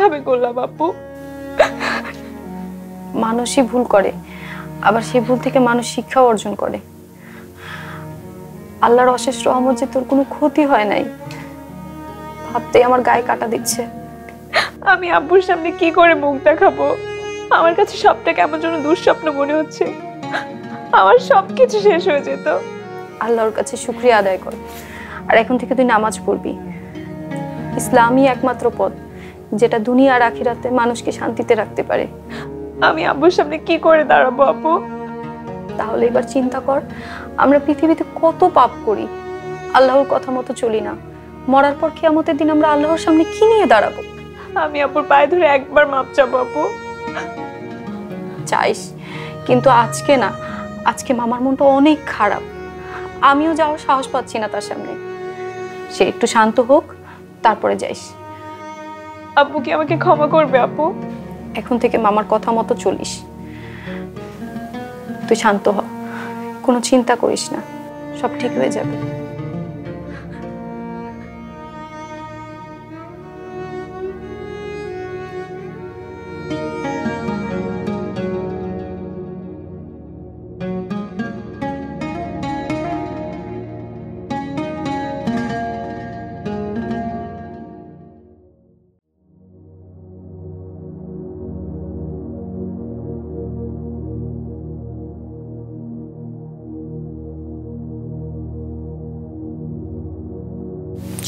কিভাবে করলাম আপু? মানুষই ভুল করে, আবার সেই ভুল থেকে মানুষ শিক্ষা অর্জন করে। আল্লাহর অশেষ রহমত যে তোর কোনো ক্ষতি হয় নাই, ভাবতেই আমার গায়ে কাটা দিচ্ছে। আমি আব্বুর সামনে কি করে মুখ দেখাবো? আমার কাছে সবটা কেমন যেন দুঃস্বপ্ন মনে হচ্ছে। আমার সবকিছু শেষ হয়ে যেত। আল্লাহর কাছে শুকরিয়া আদায় কর, আর এখন থেকে তুই নামাজ পড়বি। ইসলামই একমাত্র পথ যেটা দুনিয়া আর আখিরাতে মানুষকে শান্তিতে রাখতে পারে। আমি আব্বুর সামনে কি করে দাঁড়াবো আপু? তাহলে এবার চিন্তা কর, আমরা পৃথিবীতে কত পাপ করি, আল্লাহর কথা মতো চলি না। মরার পর কিয়ামতের দিন আমরা আল্লাহর সামনে কি নিয়ে দাঁড়াবো? আমি আপুর পায়ে ধরে একবার মাপ চাবো আপু। চাইস, কিন্তু আজকে না। আজকে মামার মনটা অনেক খারাপ, আমিও যাওয়ার সাহস পাচ্ছি না তার সামনে। সে একটু শান্ত হোক, তারপরে যাইস। আপু কি আমাকে ক্ষমা করবে আপু? এখন থেকে মামার কথা মতো চলিস। তুই শান্ত হ, কোনো চিন্তা করিস না, সব ঠিক হয়ে যাবে।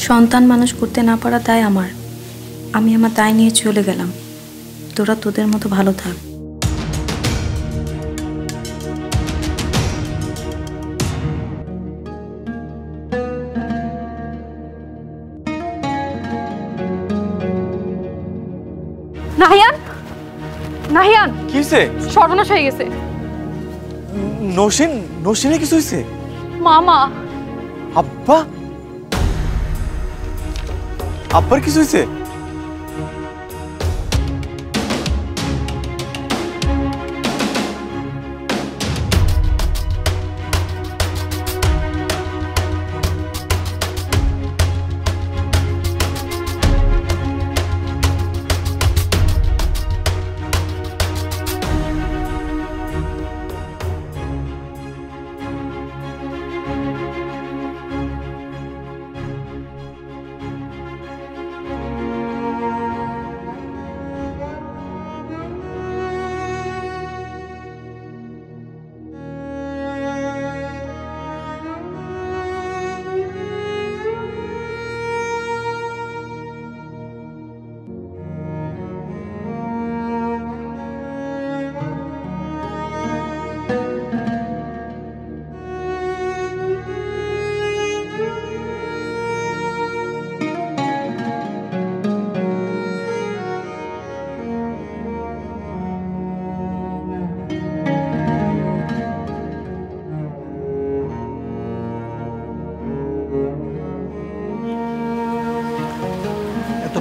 সন্তান মানুষ করতে না পারা দায় আমার। আমি আমার দায় নিয়ে চলে গেলাম। তোরা তোদের মতো ভালো থাক। নাহিয়ান, নাহিয়ান, কি হইছে? সর্বনাশ হয়ে গেছে। নৌসিনে কিছু হইছে? মামা। আব্বা? আব্বার কিছু হইছে?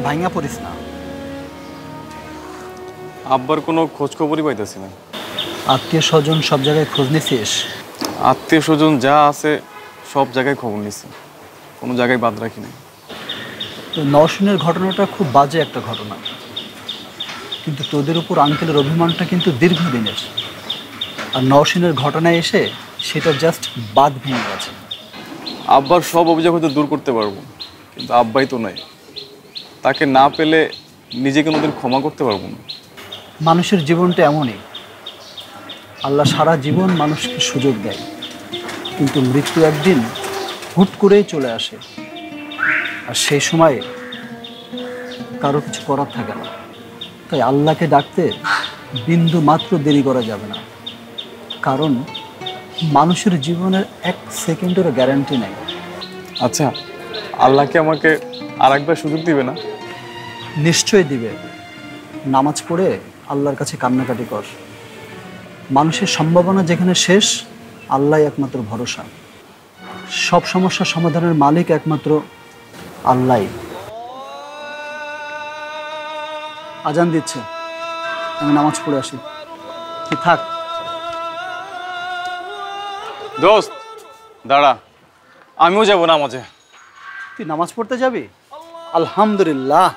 ভাঙা পড়িস না। আব্বার কোনো খোঁজ খবরই পাইতেছি না। আত্মীয় স্বজন সব জায়গায় খোঁজ নিছিস? আত্মীয় স্বজন যা আছে সব জায়গায় খবর নিছি, কোনো জায়গায় বাদ রাখি নাই। নওশিনের ঘটনাটা খুব বাজে একটা ঘটনা, কিন্তু তোদের উপর আঙ্কেলের অভিমানটা কিন্তু দীর্ঘদিনের। আর নওশিনের ঘটনায় এসে সেটা জাস্ট বাদ ভেঙে গেছে। আব্বার সব অভিযোগ হয়তো দূর করতে পারবো, কিন্তু আব্বাই তো নাই। তাকে না পেলে নিজেকে কোনোদিন ক্ষমা করতে পারবো না। মানুষের জীবনটা এমনই, আল্লাহ সারা জীবন মানুষকে সুযোগ দেয়, কিন্তু মৃত্যু একদিন হুট করেই চলে আসে। আর সেই সময় কারো কিছু করার থাকে না। তাই আল্লাহকে ডাকতে বিন্দু মাত্র দেরি করা যাবে না, কারণ মানুষের জীবনের এক সেকেন্ডেরও গ্যারান্টি নেই। আচ্ছা, আল্লাহকে আমাকে আর একবার সুযোগ দিবে না? নিশ্চয়ই দিবে। নামাজ পড়ে আল্লাহর কাছে কান্নাকাটি কর। মানুষের সম্ভাবনা যেখানে শেষ, আল্লাহই একমাত্র ভরসা। সব সমস্যার সমাধানের মালিক একমাত্র আল্লাহ। আজান দিচ্ছে, আমি নামাজ পড়ে আসি। কি থাক। দোস্ত দাঁড়া, আমিও যাবো নামাজে। তুই নামাজ পড়তে যাবি? আলহামদুলিল্লাহ।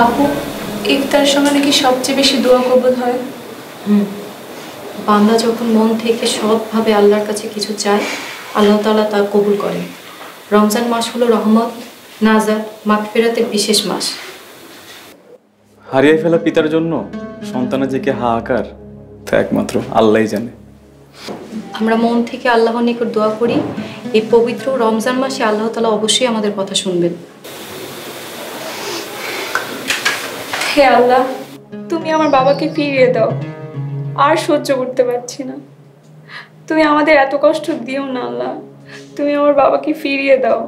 আপু, ইফতারের সময় নাকি সবচেয়ে বেশি দোয়া কবুল হয়। বান্দা যখন মন থেকে সৎভাবে আল্লাহর কাছে কিছু চায়, আল্লাহ তাআলা তা কবুল করেন। রমজান মাস হলো রহমত, নাজাত, মাগফিরাতের বিশেষ মাস। হারিয়ে ফেলা পিতার জন্য সন্তানের যে কি হাহাকার তা একমাত্র আল্লাহই জানে। আমরা মন থেকে আল্লাহর নিকট দোয়া করি, এই পবিত্র রমজান মাসে আল্লাহ তাআলা অবশ্যই আমাদের কথা শুনবেন। হে আল্লাহ, তুমি আমার বাবাকে ফিরিয়ে দাও, আর সহ্য করতে পারছি না। তুমি আমাদের এত কষ্ট দিও না আল্লাহ, তুমি আমার বাবাকে ফিরিয়ে দাও।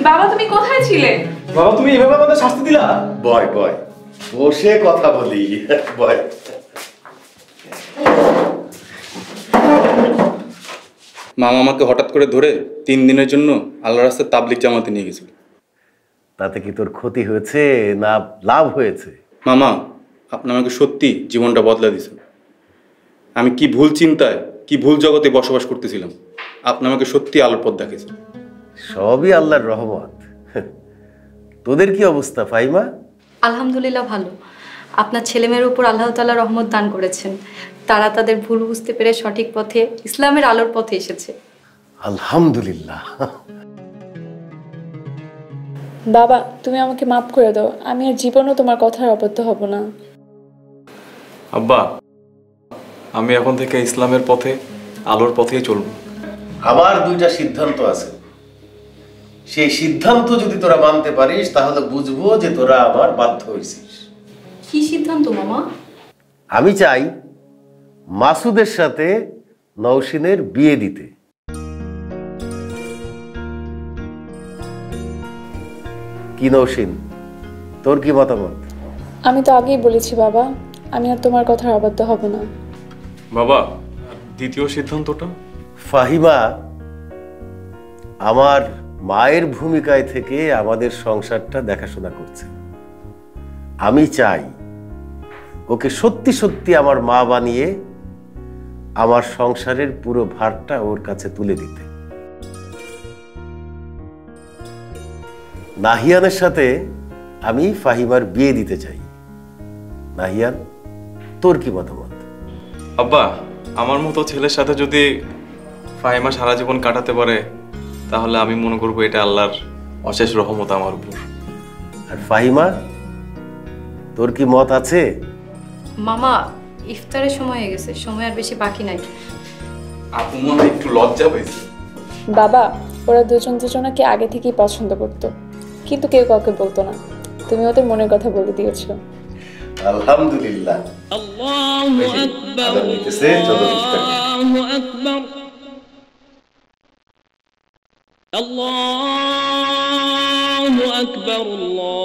বাবা, তুমি কোথায় ছিলে? বাবা, তুমি এভাবে আমাদের শাস্তি দিলা? বয় বয়, বসে কথা বলি, বয়। মামা আমাকে হঠাৎ করে ধরে 3 দিনের জন্য আল্লাহর রাস্তায় তাবলিগ জামাতে নিয়ে গেছিল। তাতে কি তোর ক্ষতি হয়েছে না লাভ হয়েছে? মামা, আপনি আমাকে সত্যি জীবনটা বদলা দিয়েছেন। আমি কি ভুল চিন্তায়, কি ভুল জগতে বসবাস করতেছিলাম, আপনি আমাকে সত্যি আলোর পথ দেখিয়েছেন। সবই আল্লাহর রহমত। তোদের কি অবস্থা ফাহিমা? আলহামদুলিল্লাহ ভালো। আপনার ছেলেমেয়ের উপর আল্লাহ তাআলা রহমত দান করেছেন। তারা তাদের ভুল বুঝতে পেরে সঠিক পথে, ইসলামের আলোর পথে এসেছে। আলহামদুলিল্লাহ। বাবা, তুমি আমাকে মাফ করে দাও, আমি আর জীবনও তোমার কথার অবদ্ধ হব না। আব্বা, আমি এখন থেকে ইসলামের পথে, আলোর পথেই চলব। আমার 2টা সিদ্ধান্ত আছে, সেই সিদ্ধান্ত যদি তোরা মানতে পারিস তাহলে বুঝবো যে তোরা আমার বাধ্য হয়েছিস। কি সিদ্ধান্ত মামা? আমি চাই মাসুদের সাথে নওশিনের বিয়ে দিতে। কি নওশিন, তোর কি মতামত? আমি তো আগেই বলেছি বাবা, আমি আর তোমার কথার অবাধ্য হব না। বাবা, দ্বিতীয় সিদ্ধান্তটা? ফাহিমা আমার মায়ের ভূমিকায় থেকে আমাদের সংসারটা দেখাশোনা করছে। আমি চাই ওকে সত্যি সত্যি আমার মা বানিয়ে আমার সংসারের পুরো ভারটা ওর কাছে তুলে দিতে। নাহিয়ানের সাথে আমি ফাহিমার বিয়ে দিতে চাই। নাহিয়ান, তোর কি মতামত? আব্বা, আমার মতো ছেলের সাথে যদি ফাহিমা সারা জীবন কাটাতে পারে তাহলে আমি মনে করবো এটা আল্লাহর অশেষ রহমত আমার উপর। আর ফাহিমা, তোর কি মত আছে? মামা, ইফতারের সময় হয়ে গেছে, সময় আর বেশি বাকি নাই। আপু মনে হয় একটু লজ্জা পেয়েছে। বাবা, ওরা দুজন দুজনাকে আগে থেকেই পছন্দ করতো, কিন্তু কেউ কাউকে বলতো না। তুমি ওদের মনের কথা বলে দিয়েছো। আলহামদুলিল্লাহ। আল্লাহু আকবার, আল্লাহু আকবার, আল্লাহু আকবার, আল্লাহু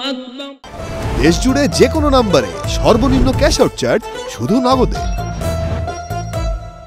আকবার। দেশ জুড়ে যে কোনো নম্বরে সর্বনিম্ন ক্যাশ আউট চার্জ শুধু নগদে।